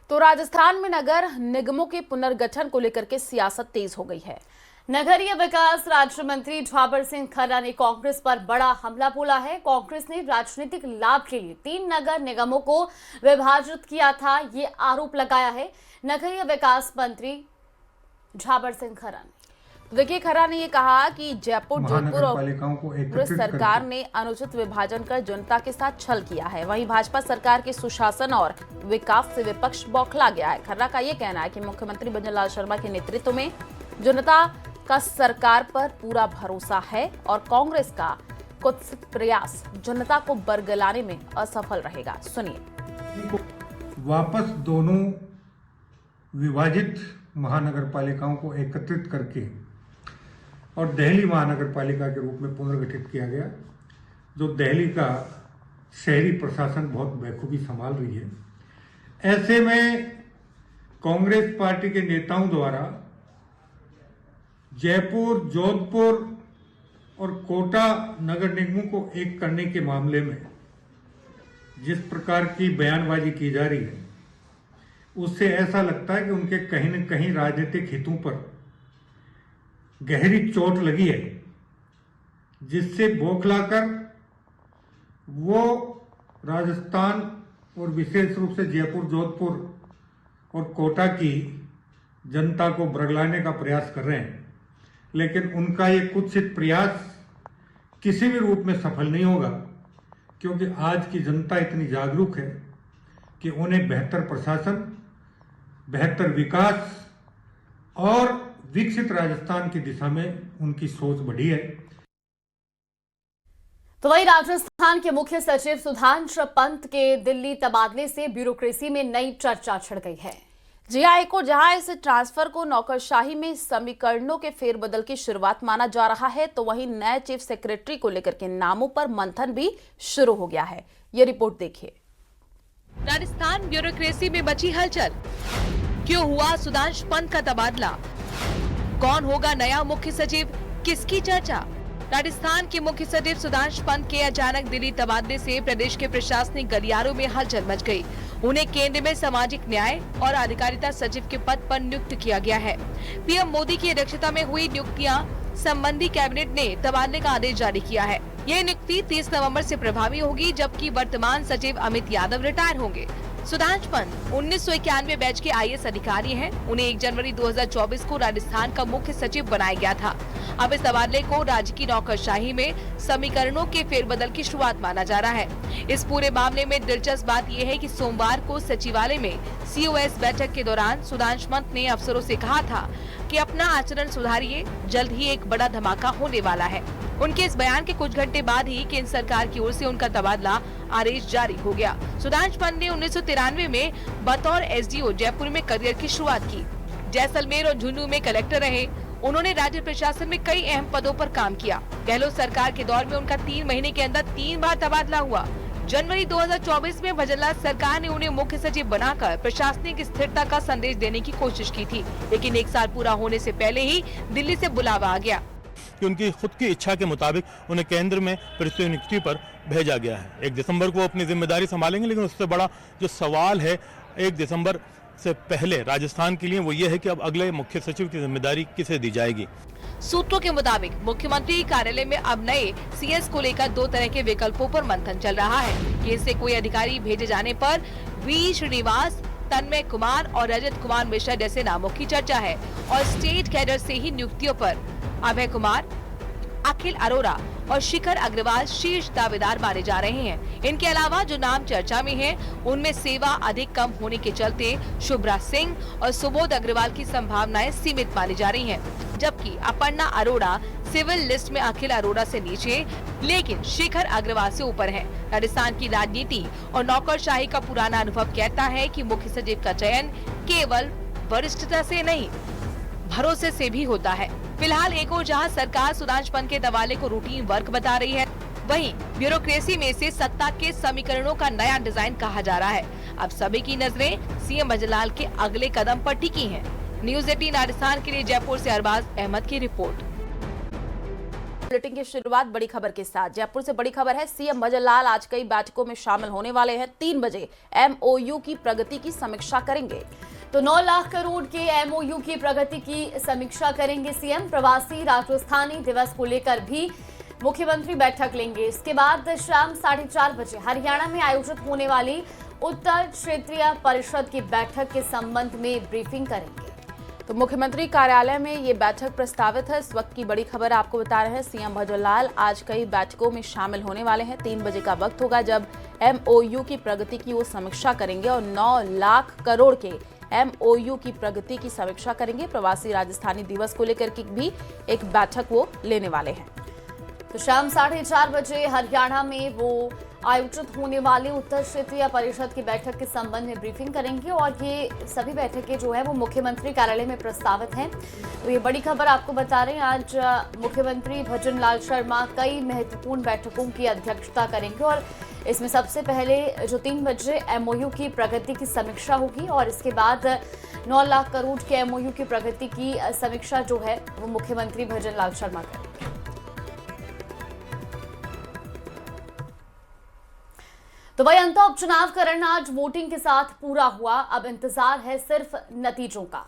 तो राजस्थान में नगर निगमों के पुनर्गठन को लेकर के सियासत तेज हो गई है। नगरीय विकास राज्य मंत्री झाबर सिंह खन्ना ने कांग्रेस पर बड़ा हमला बोला है। कांग्रेस ने राजनीतिक लाभ के लिए 3 नगर निगमों को विभाजित किया था, ये आरोप लगाया है नगरीय विकास मंत्री झाबर सिंह खन्ना ने। देखिए, खन्ना ने ये कहा कि जयपुर, जोधपुर और सरकार ने अनुचित विभाजन कर जनता के साथ छल किया है। वहीं भाजपा सरकार के सुशासन और विकास से विपक्ष बौखला गया है। खन्ना का ये कहना है कि मुख्यमंत्री भजनलाल शर्मा के नेतृत्व में जनता का सरकार पर पूरा भरोसा है और कांग्रेस का कुछ प्रयास जनता को बरगलाने में असफल रहेगा। सुनिए। वापस दोनों विभाजित महानगरपालिकाओं को एकत्रित करके और दिल्ली महानगर पालिका के रूप में पुनर्गठित किया गया, जो दिल्ली का शहरी प्रशासन बहुत बखूबी संभाल रही है। ऐसे में कांग्रेस पार्टी के नेताओं द्वारा जयपुर, जोधपुर और कोटा नगर निगमों को एक करने के मामले में जिस प्रकार की बयानबाजी की जा रही है, उससे ऐसा लगता है कि उनके कहीं न कहीं राजनीतिक हितों पर गहरी चोट लगी है, जिससे बौखलाकर वो राजस्थान और विशेष रूप से जयपुर, जोधपुर और कोटा की जनता को बरगलाने का प्रयास कर रहे हैं। लेकिन उनका ये कुत्सित प्रयास किसी भी रूप में सफल नहीं होगा, क्योंकि आज की जनता इतनी जागरूक है कि उन्हें बेहतर प्रशासन, बेहतर विकास और विकसित राजस्थान की दिशा में उनकी सोच बढ़ी है। तो वही राजस्थान के मुख्य सचिव सुधांशु पंत के दिल्ली तबादले से ब्यूरोक्रेसी में नई चर्चा छिड़ गई है। जी हां, एक और जहां इस ट्रांसफर को नौकरशाही में समीकरणों के फेरबदल की शुरुआत माना जा रहा है, तो वहीं नए चीफ सेक्रेटरी को लेकर के नामों पर मंथन भी शुरू हो गया है। ये रिपोर्ट देखिए। राजस्थान ब्यूरोक्रेसी में मची हलचल, क्यों हुआ सुधांशु पंत का तबादला, कौन होगा नया मुख्य सचिव, किसकी चर्चा। राजस्थान के मुख्य सचिव सुधांशु पंत के अचानक दिल्ली तबादले से प्रदेश के प्रशासनिक गलियारों में हलचल मच गई। उन्हें केंद्र में सामाजिक न्याय और अधिकारिता सचिव के पद पर नियुक्त किया गया है। पीएम मोदी की अध्यक्षता में हुई नियुक्तियां संबंधी कैबिनेट ने तबादले का आदेश जारी किया है। यह नियुक्ति 30 नवंबर से प्रभावी होगी, जबकि वर्तमान सचिव अमित यादव रिटायर होंगे। सुधांशु पंत 1991 बैच के आईएएस अधिकारी हैं। उन्हें 1 जनवरी 2024 को राजस्थान का मुख्य सचिव बनाया गया था। अब इस तबादले को राज्य की नौकरशाही में समीकरणों के फेरबदल की शुरुआत माना जा रहा है। इस पूरे मामले में दिलचस्प बात यह है कि सोमवार को सचिवालय में सीओएस बैठक के दौरान सुधांशु पंत ने अफसरों से कहा था कि अपना आचरण सुधारिए, जल्द ही एक बड़ा धमाका होने वाला है। उनके इस बयान के कुछ घंटे बाद ही केंद्र सरकार की ओर से उनका तबादला आदेश जारी हो गया। सुधांशु पंत ने 1993 में बतौर एसडीओ जयपुर में करियर की शुरुआत की। जैसलमेर और झुंझुनू में कलेक्टर रहे। उन्होंने राज्य प्रशासन में कई अहम पदों पर काम किया। गहलोत सरकार के दौर में उनका 3 महीने के अंदर 3 बार तबादला हुआ। जनवरी 2024 में भजनलाल सरकार ने उन्हें मुख्य सचिव बनाकर प्रशासनिक स्थिरता का संदेश देने की कोशिश की थी, लेकिन 1 साल पूरा होने से पहले ही दिल्ली से बुलावा आ गया कि उनकी खुद की इच्छा के मुताबिक उन्हें केंद्र में प्रतिनियुक्ति पर भेजा गया है। 1 दिसंबर को अपनी जिम्मेदारी संभालेंगे, लेकिन उससे बड़ा जो सवाल है 1 दिसंबर से पहले राजस्थान के लिए वो ये है कि अब अगले मुख्य सचिव की जिम्मेदारी किसे दी जाएगी। सूत्रों के मुताबिक मुख्यमंत्री कार्यालय में अब नए सीएस को लेकर 2 तरह के विकल्पों पर मंथन चल रहा है। केंद्र से कोई अधिकारी भेजे जाने पर वी श्रीनिवास, तन्मय कुमार और रजत कुमार मिश्रा जैसे नामों की चर्चा है, और स्टेट कैडर से ही नियुक्तियों पर अभय कुमार, अखिल अरोरा और शिखर अग्रवाल शीर्ष दावेदार माने जा रहे हैं। इनके अलावा जो नाम चर्चा में हैं, उनमें सेवा अधिक कम होने के चलते शुभ्रा सिंह और सुबोध अग्रवाल की संभावनाएं सीमित मानी जा रही हैं, जबकि अपर्णा अरोड़ा सिविल लिस्ट में अखिल अरोड़ा से नीचे, लेकिन शिखर अग्रवाल से ऊपर है। राजस्थान की राजनीति और नौकरशाही का पुराना अनुभव कहता है कि मुख्य सचिव का चयन केवल वरिष्ठता से नहीं, भरोसे से भी होता है। फिलहाल एक और जहां सरकार सुधांशु पंत के तबादले को रूटीन वर्क बता रही है, वहीं ब्यूरोक्रेसी में से सत्ता के समीकरणों का नया डिजाइन कहा जा रहा है। अब सभी की नजरें सीएम भजनलाल के अगले कदम पर टिकी हैं। न्यूज़ 18 राजस्थान के लिए जयपुर से अरबाज अहमद की रिपोर्ट। बुलेटिन की शुरुआत बड़ी खबर के साथ। जयपुर से बड़ी खबर है, सीएम भजनलाल आज कई बैठकों में शामिल होने वाले हैं। 3 बजे एमओयू की प्रगति की समीक्षा करेंगे। तो 9 लाख करोड़ के एमओयू की प्रगति की समीक्षा करेंगे सीएम। प्रवासी राजस्थानी दिवस को लेकर भी मुख्यमंत्री बैठक लेंगे। इसके बाद शाम 4:30 बजे हरियाणा में आयोजित होने वाली उत्तर क्षेत्रीय परिषद की बैठक के संबंध में ब्रीफिंग करेंगे। तो मुख्यमंत्री कार्यालय में ये बैठक प्रस्तावित है। इस वक्त की बड़ी खबर आपको बता रहे हैं, सीएम भजनलाल आज कई बैठकों में शामिल होने वाले हैं। 3 बजे का वक्त होगा जब एमओयू की प्रगति की वो समीक्षा करेंगे और 9 लाख करोड़ के एमओयू की प्रगति की समीक्षा करेंगे। प्रवासी राजस्थानी दिवस को लेकर की भी एक बैठक वो लेने वाले हैं। तो शाम 4:30 बजे हरियाणा में वो आयोजित होने वाली उत्तर क्षेत्रीय परिषद की बैठक के संबंध में ब्रीफिंग करेंगे और ये सभी बैठकें जो है वो मुख्यमंत्री कार्यालय में प्रस्तावित हैं। तो ये बड़ी खबर आपको बता रहे हैं, आज मुख्यमंत्री भजनलाल शर्मा कई महत्वपूर्ण बैठकों की अध्यक्षता करेंगे और इसमें सबसे पहले जो 3 बजे एमओयू की प्रगति की समीक्षा होगी और इसके बाद 9 लाख करोड़ के एमओयू की प्रगति की समीक्षा जो है वो मुख्यमंत्री भजनलाल शर्मा करेंगे। तो वही अंतर उपचुनाव का रण आज वोटिंग के साथ पूरा हुआ। अब इंतजार है सिर्फ नतीजों का।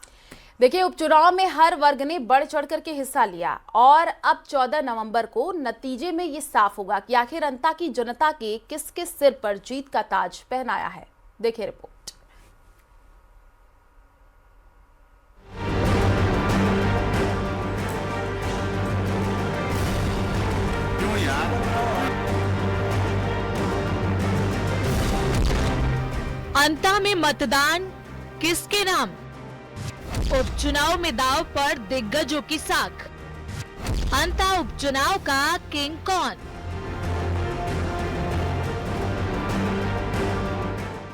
देखिए, उपचुनाव में हर वर्ग ने बढ़ चढ़ करके हिस्सा लिया और अब 14 नवंबर को नतीजे में ये साफ होगा कि आखिर अंता की जनता के किसके सिर पर जीत का ताज पहनाया है। देखिए रिपोर्ट। अंता में मतदान किसके नाम? उपचुनाव में दांव पर दिग्गजों की साख। अंता उपचुनाव का किंग कौन?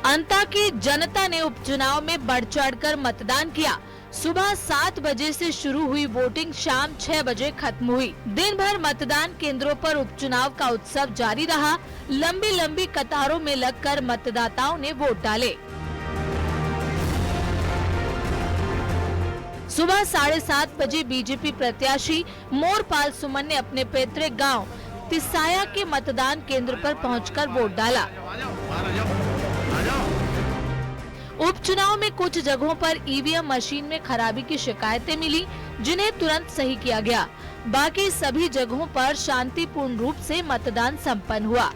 अंता की जनता ने उपचुनाव में बढ़ चढ़कर मतदान किया। सुबह 7 बजे से शुरू हुई वोटिंग शाम 6 बजे खत्म हुई। दिन भर मतदान केंद्रों पर उपचुनाव का उत्सव जारी रहा। लंबी लंबी कतारों में लगकर मतदाताओं ने वोट डाले। सुबह 7:30 बजे बीजेपी प्रत्याशी मोरपाल सुमन ने अपने पैतृक गांव तिसाया के मतदान केंद्र पर पहुंचकर वोट डाला। उपचुनाव में कुछ जगहों पर ईवीएम मशीन में खराबी की शिकायतें मिली, जिन्हें तुरंत सही किया गया। बाकी सभी जगहों पर शांतिपूर्ण रूप से मतदान संपन्न हुआ।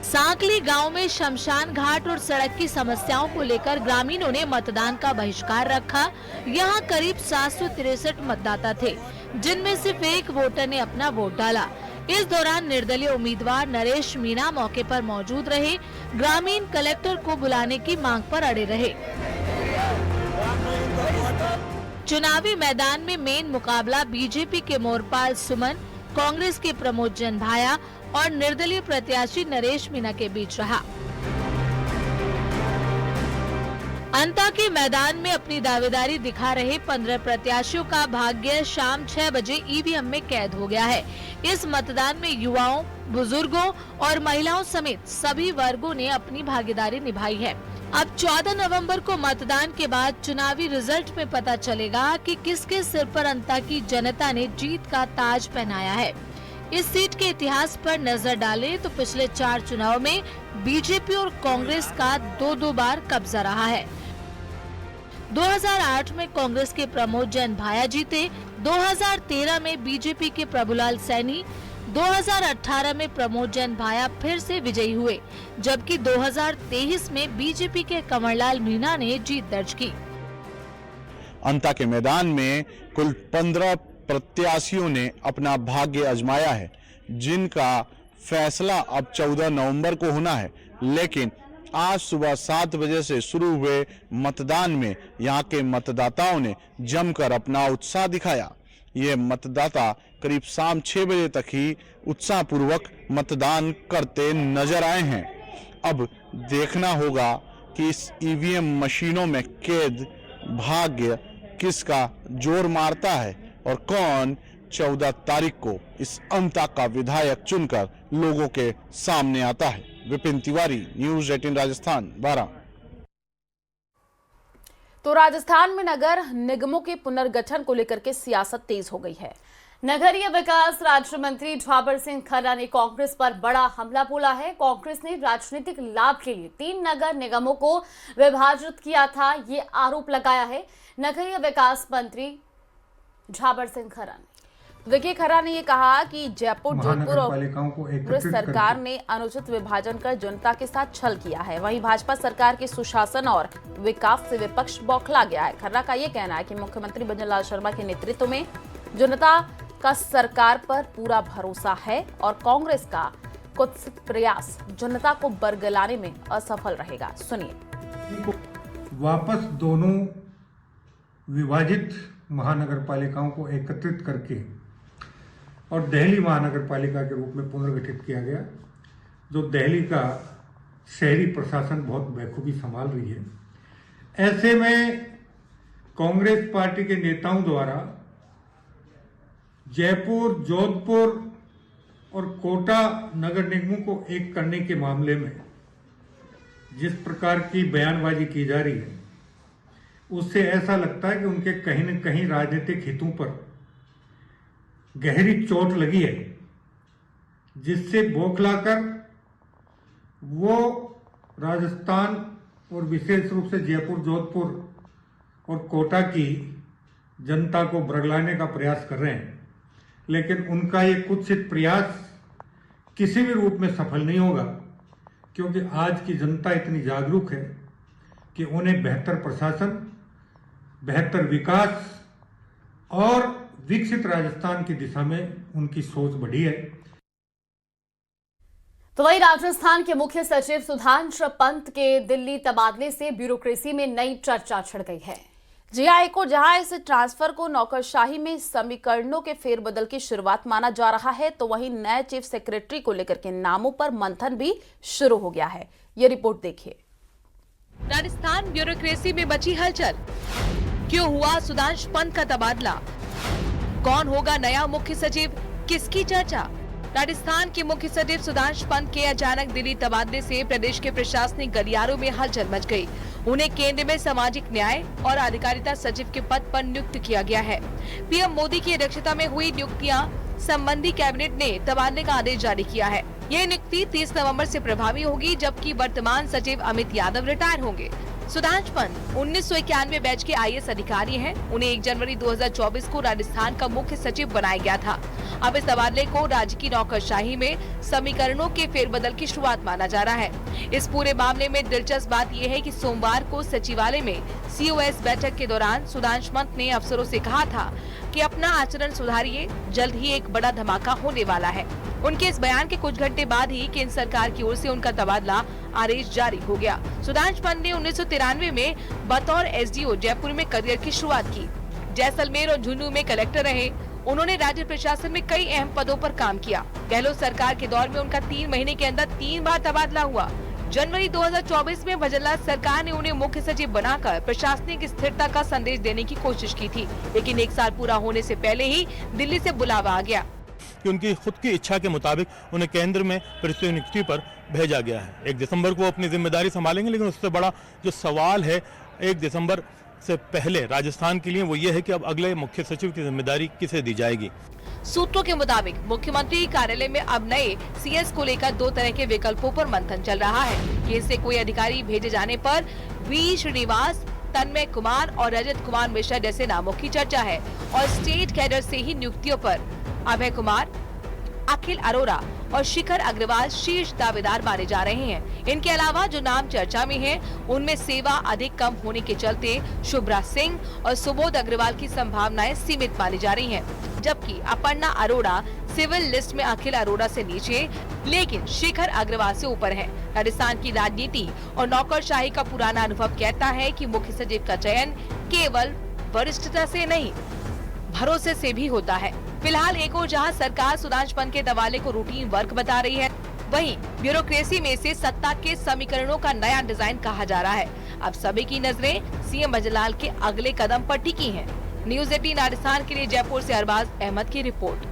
सांकली गांव में शमशान घाट और सड़क की समस्याओं को लेकर ग्रामीणों ने मतदान का बहिष्कार रखा। यहां करीब 763 मतदाता थे, जिनमें सिर्फ एक वोटर ने अपना वोट डाला। इस दौरान निर्दलीय उम्मीदवार नरेश मीणा मौके पर मौजूद रहे। ग्रामीण कलेक्टर को बुलाने की मांग पर अड़े रहे। चुनावी मैदान में मेन मुकाबला बीजेपी के मोरपाल सुमन, कांग्रेस के प्रमोद जनभाया और निर्दलीय प्रत्याशी नरेश मीणा के बीच रहा। अंता के मैदान में अपनी दावेदारी दिखा रहे 15 प्रत्याशियों का भाग्य शाम 6 बजे ईवीएम में कैद हो गया है। इस मतदान में युवाओं, बुजुर्गों और महिलाओं समेत सभी वर्गों ने अपनी भागीदारी निभाई है। अब 14 नवंबर को मतदान के बाद चुनावी रिजल्ट में पता चलेगा कि किसके सिर पर अंता की जनता ने जीत का ताज पहनाया है। इस सीट के इतिहास पर नजर डालें तो पिछले 4 चुनाव में बीजेपी और कांग्रेस का 2-2 बार कब्जा रहा है। 2008 में कांग्रेस के प्रमोद जनभाया जीते, 2013 में बीजेपी के प्रभुलाल सैनी, 2018 में प्रमोद जनभाया फिर से विजयी हुए, जबकि 2023 में बीजेपी के कंवरलाल मीणा ने जीत दर्ज की। अंता के मैदान में कुल 15 प्रत्याशियों ने अपना भाग्य आजमाया है, जिनका फैसला अब 14 नवंबर को होना है। लेकिन आज सुबह 7 बजे से शुरू हुए मतदान में यहाँ के मतदाताओं ने जमकर अपना उत्साह दिखाया। ये मतदाता करीब शाम 6 बजे तक ही उत्साहपूर्वक मतदान करते नजर आए हैं। अब देखना होगा कि इस ईवीएम मशीनों में कैद भाग्य किसका जोर मारता है और कौन 14 तारीख को इस अंता का विधायक चुनकर लोगों के सामने आता है। विपिन तिवारी, न्यूज़ 18 राजस्थान 12। तो राजस्थान में नगर निगमों के पुनर्गठन को लेकर के सियासत तेज हो गई है। नगरीय विकास राज्य मंत्री ठाबर सिंह खन्ना ने कांग्रेस पर बड़ा हमला बोला है। कांग्रेस ने राजनीतिक लाभ के लिए 3 नगर निगमों को विभाजित किया था, ये आरोप लगाया है नगरीय विकास मंत्री ठाबर सिंह खन्ना ने। देखिए, खन्ना ने ये कहा कि जयपुर, जोधपुर और कांग्रेस सरकार ने अनुचित विभाजन कर जनता के साथ छल किया है। वहीं भाजपा सरकार के सुशासन और विकास से विपक्ष बौखला गया है। खन्ना का ये कहना है कि मुख्यमंत्री भजनलाल शर्मा के नेतृत्व में जनता का सरकार पर पूरा भरोसा है और कांग्रेस का कुछ प्रयास जनता को बरगलाने में असफल रहेगा। सुनिए। वापस दोनों विभाजित महानगर पालिकाओं को एकत्रित करके और दिल्ली महानगर पालिका के रूप में पुनर्गठित किया गया, जो दिल्ली का शहरी प्रशासन बहुत बखूबी संभाल रही है। ऐसे में कांग्रेस पार्टी के नेताओं द्वारा जयपुर, जोधपुर और कोटा नगर निगमों को एक करने के मामले में जिस प्रकार की बयानबाजी की जा रही है, उससे ऐसा लगता है कि उनके कहीं न कहीं राजनीतिक हितों पर गहरी चोट लगी है, जिससे बौखलाकर वो राजस्थान और विशेष रूप से जयपुर, जोधपुर और कोटा की जनता को बरगलाने का प्रयास कर रहे हैं। लेकिन उनका ये कुत्सित प्रयास किसी भी रूप में सफल नहीं होगा, क्योंकि आज की जनता इतनी जागरूक है कि उन्हें बेहतर प्रशासन, बेहतर विकास और विकसित राजस्थान की दिशा में उनकी सोच बढ़ी है। तो वही राजस्थान के मुख्य सचिव सुधांशु पंत के दिल्ली तबादले से ब्यूरोक्रेसी में नई चर्चा छिड़ गई है। जीआई को जहां इस ट्रांसफर को नौकरशाही में समीकरणों के फेरबदल की शुरुआत माना जा रहा है, तो वहीं नए चीफ सेक्रेटरी को लेकर के नामों पर मंथन भी शुरू हो गया है। ये रिपोर्ट देखिए। राजस्थान ब्यूरोक्रेसी में मची हलचल, क्यों हुआ सुधांशु पंत का तबादला, कौन होगा नया मुख्य सचिव, किसकी चर्चा। राजस्थान के मुख्य सचिव सुधांशु पंत के अचानक दिल्ली तबादले से प्रदेश के प्रशासनिक गलियारों में हलचल मच गई। उन्हें केंद्र में सामाजिक न्याय और अधिकारिता सचिव के पद पर नियुक्त किया गया है। पीएम मोदी की अध्यक्षता में हुई नियुक्तियां संबंधी कैबिनेट ने तबादले का आदेश जारी किया है। यह नियुक्ति 30 नवंबर से प्रभावी होगी, जबकि वर्तमान सचिव अमित यादव रिटायर होंगे। सुधांशु पंत 1991 बैच के आईएएस अधिकारी हैं। उन्हें 1 जनवरी 2024 को राजस्थान का मुख्य सचिव बनाया गया था। अब इस तबादले को राज्य की नौकरशाही में समीकरणों के फेरबदल की शुरुआत माना जा रहा है। इस पूरे मामले में दिलचस्प बात यह है कि सोमवार को सचिवालय में सीओएस बैठक के दौरान सुधांशु पंत ने अफसरों से कहा था कि अपना आचरण सुधारिए, जल्द ही एक बड़ा धमाका होने वाला है। उनके इस बयान के कुछ घंटे बाद ही केंद्र सरकार की ओर से उनका तबादला आदेश जारी हो गया। सुधांशु पंत ने 1993 में बतौर एसडीओ जयपुर में करियर की शुरुआत की। जैसलमेर और झुंझुनू में कलेक्टर रहे। उन्होंने राज्य प्रशासन में कई अहम पदों पर काम किया। गहलोत सरकार के दौर में उनका 3 महीने के अंदर 3 बार तबादला हुआ। जनवरी 2024 में भजनलाल सरकार ने उन्हें मुख्य सचिव बनाकर प्रशासनिक स्थिरता का संदेश देने की कोशिश की थी, लेकिन 1 साल पूरा होने से पहले ही दिल्ली से बुलावा आ गया कि उनकी खुद की इच्छा के मुताबिक उन्हें केंद्र में प्रतिनियुक्ति पर भेजा गया है। 1 दिसंबर को अपनी जिम्मेदारी संभालेंगे, लेकिन उससे बड़ा जो सवाल है 1 दिसंबर से पहले राजस्थान के लिए वो ये है कि अब अगले मुख्य सचिव की जिम्मेदारी किसे दी जाएगी। सूत्रों के मुताबिक मुख्यमंत्री कार्यालय में अब नए सीएस को लेकर 2 तरह के विकल्पों पर मंथन चल रहा है। केंद्र से कोई अधिकारी भेजे जाने पर वी श्रीनिवास, तन्मय कुमार और रजत कुमार मिश्रा जैसे नामों की चर्चा है, और स्टेट कैडर से ही नियुक्तियों पर अभय कुमार, अखिल अरोरा और शिखर अग्रवाल शीर्ष दावेदार माने जा रहे हैं। इनके अलावा जो नाम चर्चा में हैं, उनमें सेवा अधिक कम होने के चलते शुभ्रा सिंह और सुबोध अग्रवाल की संभावनाएं सीमित मानी जा रही हैं, जबकि अपर्णा अरोड़ा सिविल लिस्ट में अखिल अरोड़ा से नीचे, लेकिन शिखर अग्रवाल से ऊपर है। राजस्थान की राजनीति और नौकरशाही का पुराना अनुभव कहता है कि मुख्य सचिव का चयन केवल वरिष्ठता से नहीं, भरोसे से भी होता है। फिलहाल एक ओर जहां सरकार सुधांशु पंत के तबादले को रूटीन वर्क बता रही है, वहीं ब्यूरोक्रेसी में से सत्ता के समीकरणों का नया डिजाइन कहा जा रहा है। अब सभी की नजरें सीएम भजनलाल के अगले कदम पर टिकी हैं। न्यूज़ 18 राजस्थान के लिए जयपुर से अरबाज अहमद की रिपोर्ट।